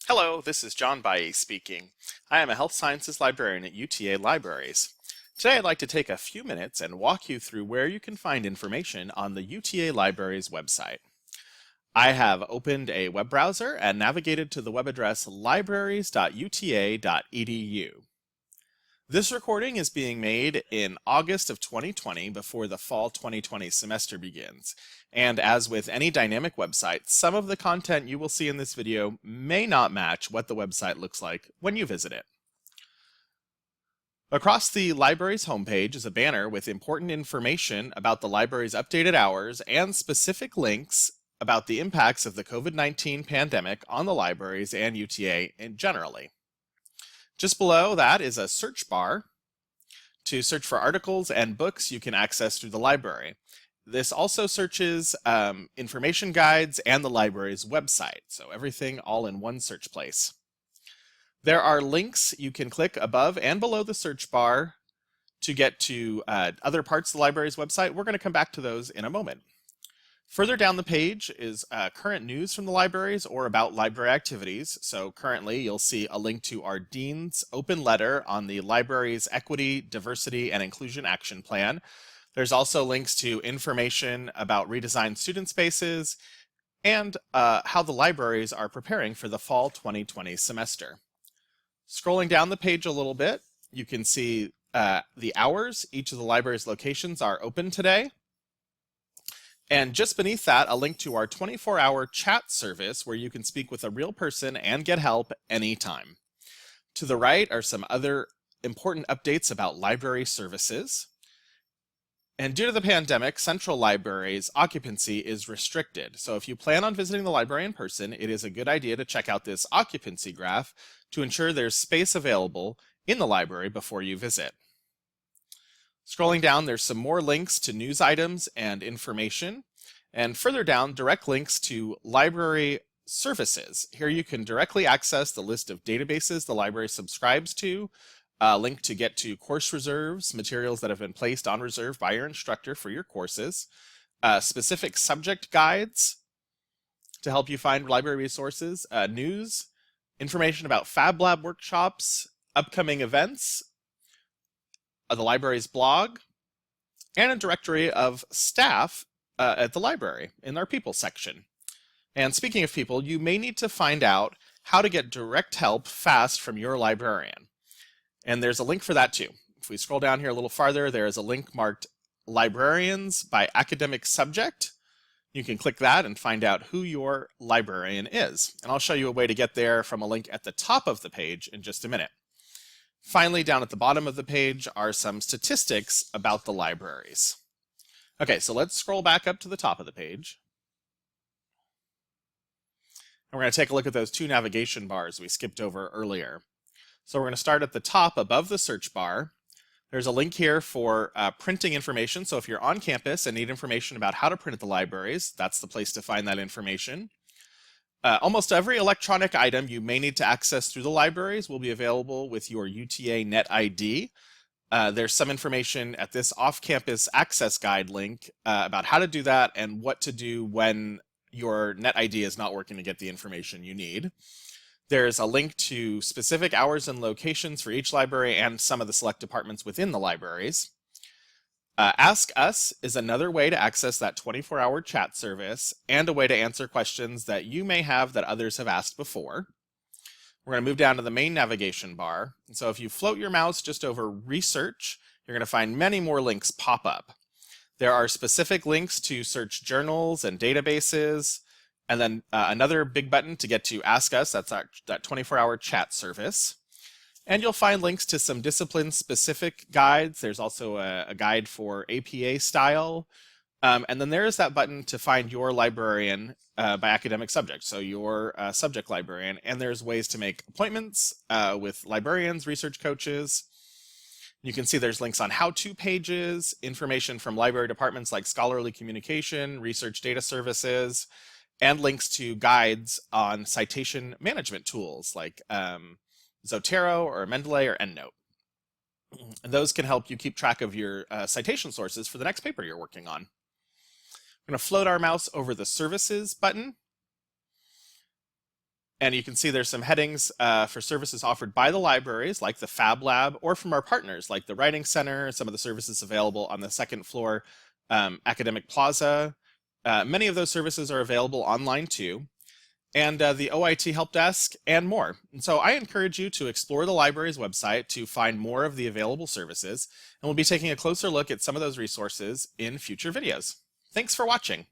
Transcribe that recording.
Hello, this is John Bayhi speaking. I am a health sciences librarian at UTA Libraries. Today I'd like to take a few minutes and walk you through where you can find information on the UTA Libraries website. I have opened a web browser and navigated to the web address libraries.uta.edu. This recording is being made in August of 2020 before the fall 2020 semester begins. And as with any dynamic website, some of the content you will see in this video may not match what the website looks like when you visit it. Across the library's homepage is a banner with important information about the library's updated hours and specific links about the impacts of the COVID-19 pandemic on the libraries and UTA generally. Just below that is a search bar to search for articles and books you can access through the library. This also searches information guides and the library's website, so everything all in one search place. There are links you can click above and below the search bar to get to other parts of the library's website. We're going to come back to those in a moment. Further down the page is current news from the libraries or about library activities. So currently you'll see a link to our Dean's open letter on the library's Equity, Diversity, and Inclusion Action Plan. There's also links to information about redesigned student spaces and how the libraries are preparing for the fall 2020 semester. Scrolling down the page a little bit, you can see the hours each of the library's locations are open today. And just beneath that, a link to our 24-hour chat service where you can speak with a real person and get help anytime. To the right are some other important updates about library services. And due to the pandemic, Central Library's occupancy is restricted. So if you plan on visiting the library in person, it is a good idea to check out this occupancy graph to ensure there's space available in the library before you visit. Scrolling down, there's some more links to news items and information. And further down, direct links to library services. Here you can directly access the list of databases the library subscribes to, a link to get to course reserves, materials that have been placed on reserve by your instructor for your courses, specific subject guides to help you find library resources, news, information about Fab Lab workshops, upcoming events, the library's blog, and a directory of staff at the library in our people section. And speaking of people, you may need to find out how to get direct help fast from your librarian. And there's a link for that too. If we scroll down here a little farther, there is a link marked Librarians by Academic Subject. You can click that and find out who your librarian is. And I'll show you a way to get there from a link at the top of the page in just a minute. Finally, down at the bottom of the page are some statistics about the libraries. Okay, so let's scroll back up to the top of the page. And we're going to take a look at those two navigation bars we skipped over earlier. So we're going to start at the top above the search bar. There's a link here for printing information. So if you're on campus and need information about how to print at the libraries, that's the place to find that information. Almost every electronic item you may need to access through the libraries will be available with your UTA Net ID. There's some information at this off-campus access guide link about how to do that and what to do when your Net ID is not working to get the information you need. There's a link to specific hours and locations for each library and some of the select departments within the libraries. Ask Us is another way to access that 24-hour chat service and a way to answer questions that you may have that others have asked before. We're going to move down to the main navigation bar. And so if you float your mouse just over Research, you're going to find many more links pop up. There are specific links to search journals and databases, and then another big button to get to Ask Us, that's that 24-hour chat service. And you'll find links to some discipline-specific guides. There's also a guide for APA style. And then there is that button to find your librarian by academic subject, so your subject librarian. And there's ways to make appointments with librarians, research coaches. You can see there's links on how-to pages, information from library departments like scholarly communication, research data services, and links to guides on citation management tools like Zotero or Mendeley or EndNote. And those can help you keep track of your citation sources for the next paper you're working on. We're going to float our mouse over the Services button. And you can see there's some headings for services offered by the libraries, like the Fab Lab, or from our partners, like the Writing Center, some of the services available on the second floor Academic Plaza. Many of those services are available online too, and the OIT Help Desk, and more. And so I encourage you to explore the library's website to find more of the available services, and we'll be taking a closer look at some of those resources in future videos. Thanks for watching.